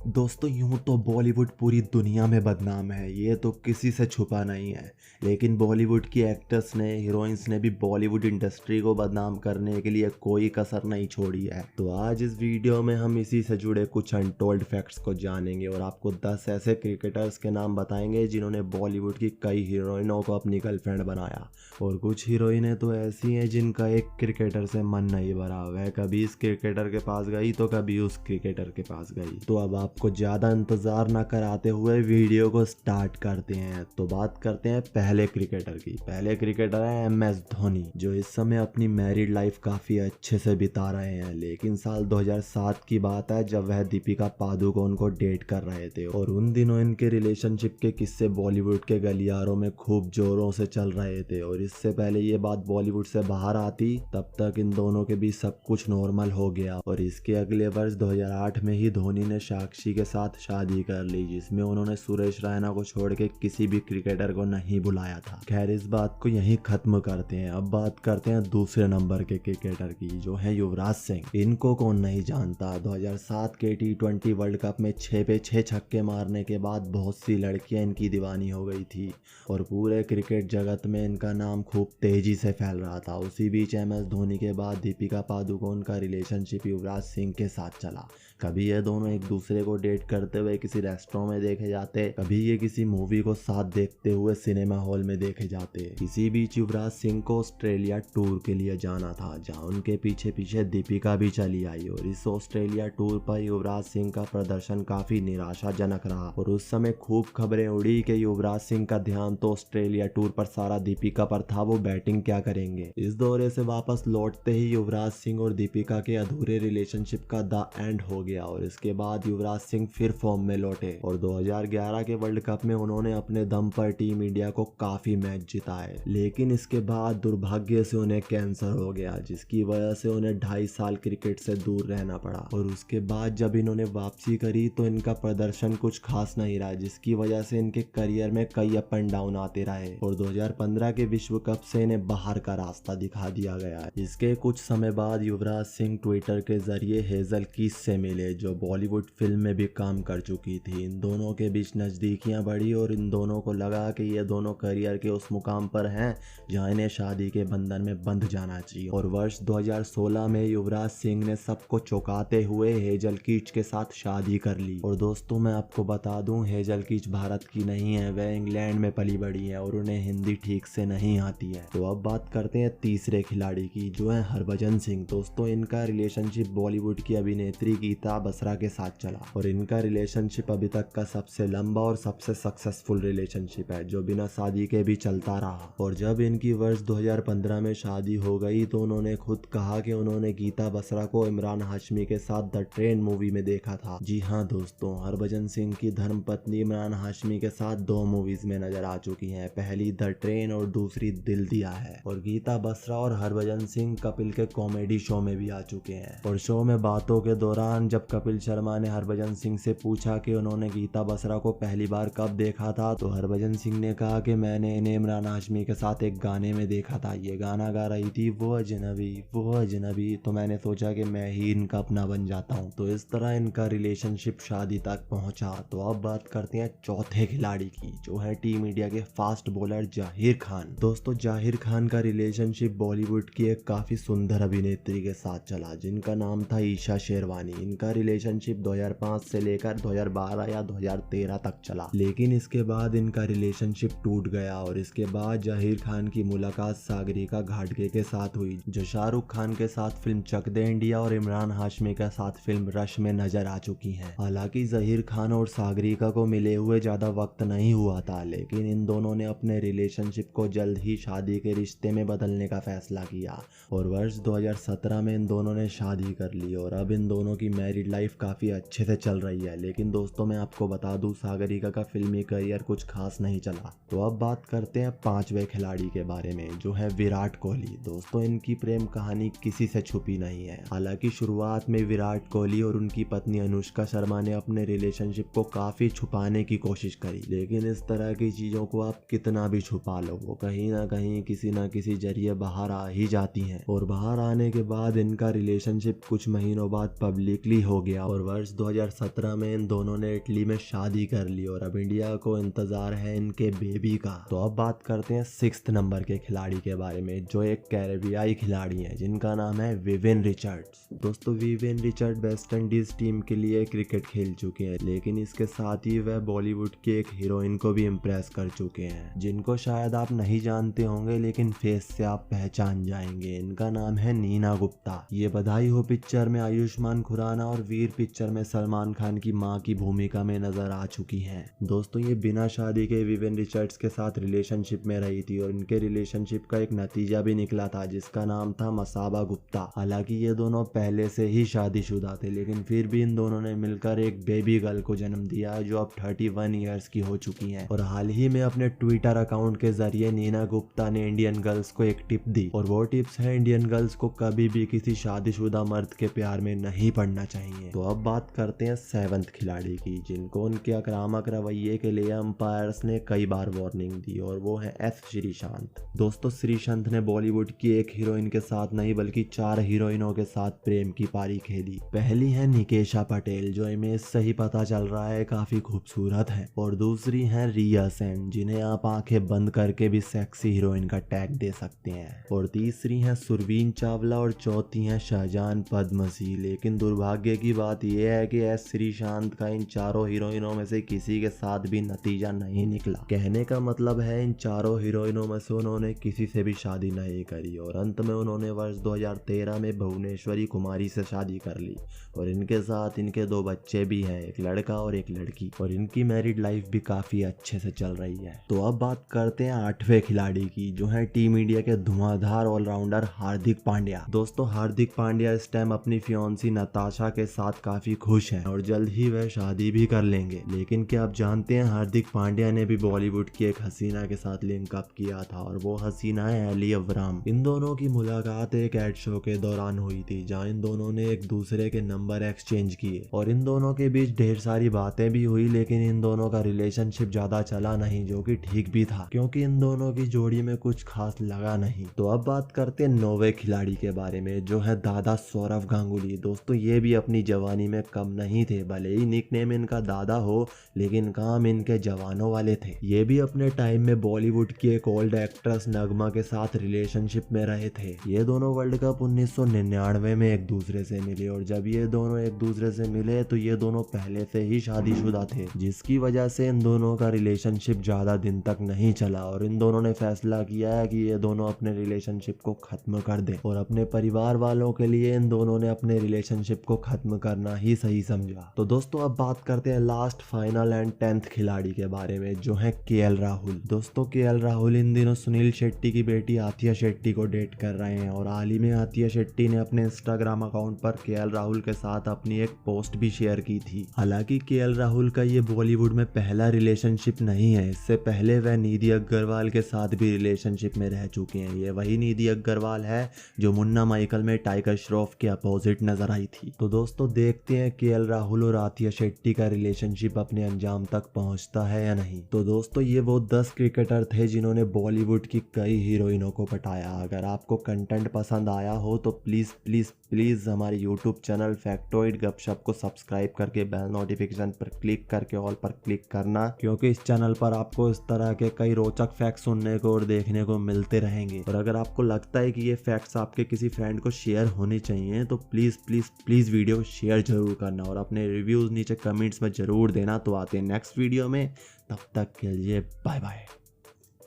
दोस्तों यूं तो बॉलीवुड पूरी दुनिया में बदनाम है, ये तो किसी से छुपा नहीं है। लेकिन बॉलीवुड की एक्टर्स ने, हीरोइंस ने भी बॉलीवुड इंडस्ट्री को बदनाम करने के लिए कोई कसर नहीं छोड़ी है। तो आज इस वीडियो में हम इसी से जुड़े कुछ अनटोल्ड फैक्ट्स को जानेंगे और आपको 10 ऐसे क्रिकेटर्स के नाम बताएंगे जिन्होंने बॉलीवुड की कई हीरोइनों को अपनी गर्लफ्रेंड बनाया। और कुछ हीरोइनें तो ऐसी हैं जिनका एक क्रिकेटर से मन नहीं भरा, वह कभी इस क्रिकेटर के पास गई तो कभी उस क्रिकेटर के पास गई। तो अब आपको ज्यादा इंतजार न कराते हुए वीडियो को स्टार्ट करते हैं। तो बात करते हैं पहले क्रिकेटर की। पहले क्रिकेटर है MS धोनी, जो इस समय अपनी मैरिड लाइफ काफी अच्छे से बिता रहे हैं। लेकिन साल 2007 की बात है जब वह दीपिका पादुकोण को डेट कर रहे थे और उन दिनों इनके रिलेशनशिप के किस्से बॉलीवुड के गलियारों में खूब जोरों से चल रहे थे। और इससे पहले ये बात बॉलीवुड से बाहर आती तब तक इन दोनों के बीच सब कुछ नॉर्मल हो गया। और इसके अगले वर्ष 2008 में ही धोनी ने साक्षी के साथ शादी कर ली, जिसमें उन्होंने सुरेश रैना को छोड़ के किसी भी क्रिकेटर को नहीं बुलाया था। खैर इस बात को यहीं खत्म करते हैं। अब बात करते हैं दूसरे नंबर के क्रिकेटर की, जो है युवराज सिंह। इनको कौन नहीं जानता। 2007 के T20 वर्ल्ड कप में 6 पे 6 छक्के मारने के बाद बहुत सी लड़कियां इनकी दीवानी हो गई थी और पूरे क्रिकेट जगत में इनका नाम खूब तेजी से फैल रहा था। उसी बीच MS धोनी के बाद दीपिका पादुकोण का रिलेशनशिप युवराज सिंह के साथ चला। कभी ये दोनों एक दूसरे को डेट करते हुए किसी रेस्टोरेंट में देखे जाते, कभी ये किसी मूवी को साथ देखते हुए सिनेमा हॉल में देखे जाते। इसी बीच युवराज सिंह को ऑस्ट्रेलिया टूर के लिए जाना था, जहां उनके पीछे पीछे दीपिका भी चली आई। और इस ऑस्ट्रेलिया टूर पर युवराज सिंह का प्रदर्शन काफी निराशाजनक रहा और उस समय खूब खबरें उड़ी कि युवराज सिंह का ध्यान तो ऑस्ट्रेलिया टूर पर सारा दीपिका पर था, वो बैटिंग क्या करेंगे। इस दौरे से वापस लौटते ही युवराज सिंह और दीपिका के अधूरे रिलेशनशिप का द एंड हो गया और इसके बाद युवराज सिंह फिर फॉर्म में लौटे और 2011 के वर्ल्ड कप में उन्होंने अपने दम पर टीम इंडिया को काफी मैच जिताए। लेकिन इसके बाद दुर्भाग्य से उन्हें कैंसर हो गया, जिसकी वजह से उन्हें 2.5 साल क्रिकेट से दूर रहना पड़ा। और उसके बाद जब इन्होंने वापसी करी तो इनका प्रदर्शन कुछ खास नहीं रहा, जिसकी वजह से इनके करियर में कई अप एंड डाउन आते रहे और 2015 के विश्व कप से इन्हें बाहर का रास्ता दिखा दिया गया। इसके कुछ समय बाद युवराज सिंह ट्विटर के जरिए हेजल कीस से मिले, जो बॉलीवुड फिल्म में भी काम कर चुकी थी। इन दोनों के बीच नजदीकियां बढ़ी और इन दोनों को लगा कि ये दोनों करियर के उस मुकाम पर हैं जहां इन्हें शादी के बंधन में बंध जाना चाहिए। और वर्ष 2016 में युवराज सिंह ने सबको चौंकाते हुए हेजल कीच के साथ शादी कर ली। और दोस्तों मैं आपको बता दूं, हेजल कीच भारत की नहीं है, वह इंग्लैंड में पली बड़ी है और उन्हें हिंदी ठीक से नहीं आती है। तो अब बात करते हैं तीसरे खिलाड़ी की, जो है हरभजन सिंह। दोस्तों इनका रिलेशनशिप बॉलीवुड की अभिनेत्री गीता बसरा के साथ चला और इनका रिलेशनशिप अभी तक का सबसे लंबा और सबसे सक्सेसफुल रिलेशनशिप है, जो बिना शादी के भी चलता रहा। और जब इनकी वर्ष 2015 में शादी हो गई तो उन्होंने खुद कहा कि उन्होंने गीता बसरा को इमरान हाशमी के साथ द ट्रेन मूवी में देखा था। जी हाँ दोस्तों, हरभजन सिंह की धर्मपत्नी इमरान हाशमी के साथ 2 मूवीज में नजर आ चुकी हैं, पहली द ट्रेन और दूसरी दिल दिया है। और गीता बसरा और हरभजन सिंह कपिल के कॉमेडी शो में भी आ चुके हैं। और शो में बातों के दौरान जब कपिल शर्मा ने हरभजन सिंह से पूछा कि उन्होंने गीता बसरा को पहली बार कब देखा था, तो हरभजन सिंह ने कहा कि मैंने इन्हें इमरान हाशमी के साथ एक गाने में देखा था, ये गाना गा रही थी वो अजनबी, तो मैंने सोचा कि मैं ही इनका अपना बन जाता हूँ। तो इस तरह इनका रिलेशनशिप शादी तक पहुंचा। तो अब बात करते हैं चौथे खिलाड़ी की, जो है टीम इंडिया के फास्ट बॉलर जाहिर खान। दोस्तों जाहिर खान का रिलेशनशिप बॉलीवुड की एक काफी सुंदर अभिनेत्री के साथ चला, जिनका नाम था ईशा शेरवानी। इनका रिलेशनशिप 2005 से लेकर 2012 या 2013 तक चला, लेकिन इसके बाद इनका रिलेशनशिप टूट गया। और इसके बाद जाहिर खान की मुलाकात सागरिका घाटगे के साथ हुई, जो शाहरुख खान के साथ फिल्म चक दे इंडिया और इमरान हाशमी के साथ फिल्म रश में नजर आ चुकी हैं। हालांकि जाहिर खान और सागरिका को मिले हुए ज्यादा वक्त नहीं हुआ था, लेकिन इन दोनों ने अपने रिलेशनशिप को जल्द ही शादी के रिश्ते में बदलने का फैसला किया और वर्ष 2017 में इन दोनों ने शादी कर ली और अब इन दोनों की मैरिड लाइफ काफी अच्छे से चल रही है। लेकिन दोस्तों मैं आपको बता दूं, सागरिका का फिल्मी करियर कुछ खास नहीं चला। तो अब बात करते हैं 5वें खिलाड़ी के बारे में, जो है विराट कोहली। दोस्तों इनकी प्रेम कहानी किसी से छुपी नहीं है। हालांकि शुरुआत में विराट कोहली और उनकी पत्नी अनुष्का शर्मा ने अपने रिलेशनशिप को काफी छुपाने की कोशिश करी, लेकिन इस तरह की चीजों को आप कितना भी छुपा लो, वो कहीं ना कहीं किसी ना किसी जरिए बाहर आ ही जाती हैं। और बाहर आने के बाद इनका रिलेशनशिप कुछ महीनों बाद पब्लिकली इटली हो गया और वर्ष 2017 में इन दोनों ने इटली में शादी कर ली और अब इंडिया को इंतजार है इनके बेबी का। तो अब बात करते हैं 6th नंबर के खिलाड़ी के बारे में, जो एक कैरेबियाई खिलाड़ी है जिनका नाम है विवियन रिचर्ड्स। दोस्तों Vivian Richard West Indies team के लिए क्रिकेट खेल चुके हैं, लेकिन इसके साथ ही वह बॉलीवुड की एक हीरोइन को भी इम्प्रेस कर चुके हैं, जिनको शायद आप नहीं जानते होंगे लेकिन फेस से आप पहचान जाएंगे। इनका नाम है नीना गुप्ता। ये बधाई हो पिक्चर में आयुष्मान खुराना और वीर पिक्चर में सलमान खान की मां की भूमिका में नजर आ चुकी हैं। दोस्तों ये बिना शादी के विवियन रिचर्ड्स के साथ रिलेशनशिप में रही थी और इनके रिलेशनशिप का एक नतीजा भी निकला था जिसका नाम था मसाबा गुप्ता। हालांकि ये दोनों पहले से ही शादीशुदा थे, लेकिन फिर भी इन दोनों ने मिलकर एक बेबी गर्ल को जन्म दिया जो अब 31 ईयर्स की हो चुकी है। और हाल ही में अपने ट्विटर अकाउंट के जरिए नीना गुप्ता ने इंडियन गर्ल्स को एक टिप दी और वो टिप्स है इंडियन गर्ल्स को कभी भी किसी शादीशुदा मर्द के प्यार में नहीं पड़ना चाहिए। तो अब बात करते हैं 7th खिलाड़ी की, जिनको उनके आक्रामक रवैये के लिए अंपायर्स ने कई बार वार्निंग दी और वो है एस श्रीशांत। दोस्तों श्रीशांत ने बॉलीवुड की एक हीरोइन के साथ नहीं बल्कि 4 हीरोइनों के साथ प्रेम की पारी खेली। पहली है निकेशा पटेल, जो इमेज से ही पता चल रहा है काफी खूबसूरत है, और दूसरी है रिया सेन, जिन्हें आप आंखें बंद करके भी सेक्सी हीरोइन का टैग दे सकते हैं, और तीसरी है सुरवीन चावला और चौथी है शाहजहान पद्मसी। लेकिन दुर्भाग्य की बात यह है कि एस श्रीशांत का इन 4 हीरोइनों में से किसी के साथ भी नतीजा नहीं निकला। कहने का मतलब है इन 4 हीरोइनों में से उन्होंने किसी से भी शादी नहीं करी और अंत में उन्होंने वर्ष 2013 में भुवनेश्वरी कुमारी से शादी कर ली और इनके साथ इनके 2 बच्चे भी हैं, एक लड़का और एक लड़की, और इनकी मैरिड लाइफ भी काफी अच्छे से चल रही है। तो अब बात करते हैं 8वें खिलाड़ी की, जो है टीम इंडिया के धुआंधार ऑलराउंडर हार्दिक पांड्या। दोस्तों हार्दिक पांड्या इस टाइम अपनी फियांसी नताशा के साथ काफी खुश हैं और जल्द ही वह शादी भी कर लेंगे। लेकिन क्या आप जानते हैं हार्दिक पांड्या ने भी बॉलीवुड की एक हसीना के साथ लिंक अप किया था और वो हसीना है एली अवराम। इन दोनों की मुलाकात एक एड शो के दौरान हुई थी जहां इन दोनों ने एक दूसरे के नंबर एक्सचेंज किए और इन दोनों के बीच ढेर सारी बातें भी हुई, लेकिन इन दोनों का रिलेशनशिप ज्यादा चला नहीं, जो कि ठीक भी था क्योंकि इन दोनों की जोड़ी में कुछ खास लगा नहीं। तो अब बात करते हैं 9वें खिलाड़ी के बारे में, जो है दादा सौरव गांगुली। दोस्तों ये भी अपनी जवानी में कम नहीं थे, भले ही निकनेम इनका दादा हो लेकिन काम इनके जवानों वाले थे। ये भी अपने टाइम में बॉलीवुड की एक ओल्ड एक्ट्रेस नगमा के साथ रिलेशनशिप में रहे थे। ये दोनों वर्ल्ड कप 1999 में एक दूसरे से मिले और जब ये दोनों एक दूसरे से मिले तो ये दोनों पहले से ही शादीशुदा थे, जिसकी वजह से इन दोनों का रिलेशनशिप ज्यादा दिन तक नहीं चला और इन दोनों ने फैसला किया है कि ये दोनों अपने रिलेशनशिप को खत्म कर दें और अपने परिवार वालों के लिए इन दोनों ने अपने रिलेशनशिप को खत्म करना ही सही समझा। तो दोस्तों अब बात करते हैं लास्ट, फाइनल एंड 10th खिलाड़ी के बारे में, जो है केएल राहुल। दोस्तों केएल राहुल इन दिनों सुनील शेट्टी की बेटी आथिया शेट्टी को डेट कर रहे हैं और हाल ही में आथिया शेट्टी ने अपने इंस्टाग्राम अकाउंट पर केएल राहुल के साथ अपनी एक पोस्ट भी शेयर की थी। हालांकि केएल राहुल का ये बॉलीवुड में पहला रिलेशनशिप नहीं है, इससे पहले वह निधि अग्रवाल के साथ भी रिलेशनशिप में रह चुके हैं। ये वही निधि अग्रवाल है जो मुन्ना माइकल में टाइगर श्रॉफ के अपोजिट नजर आई थी। तो दोस्तों देखते हैं केएल राहुल और आथिया शेट्टी का रिलेशनशिप अपने अंजाम तक पहुंचता है या नहीं। तो दोस्तों ये वो 10 क्रिकेटर थे जिन्होंने बॉलीवुड की कई हीरोइनों को पटाया। अगर आपको कंटेंट पसंद आया हो तो प्लीज प्लीज प्लीज हमारे यूट्यूब चैनल फैक्टॉइड गपशप को सब्सक्राइब करके बेल नोटिफिकेशन पर क्लिक करके ऑल पर क्लिक करना, क्योंकि इस चैनल पर आपको इस तरह के कई रोचक फैक्ट सुनने को और देखने को मिलते रहेंगे। और अगर आपको लगता है कि ये फैक्ट्स आपके किसी फ्रेंड को शेयर होने चाहिए तो please please please video share जरूर करना और अपने रिव्यूज नीचे कमेंट्स में जरूर देना। तो आते हैं नेक्स्ट वीडियो में, तब तक के लिए बाय बाय।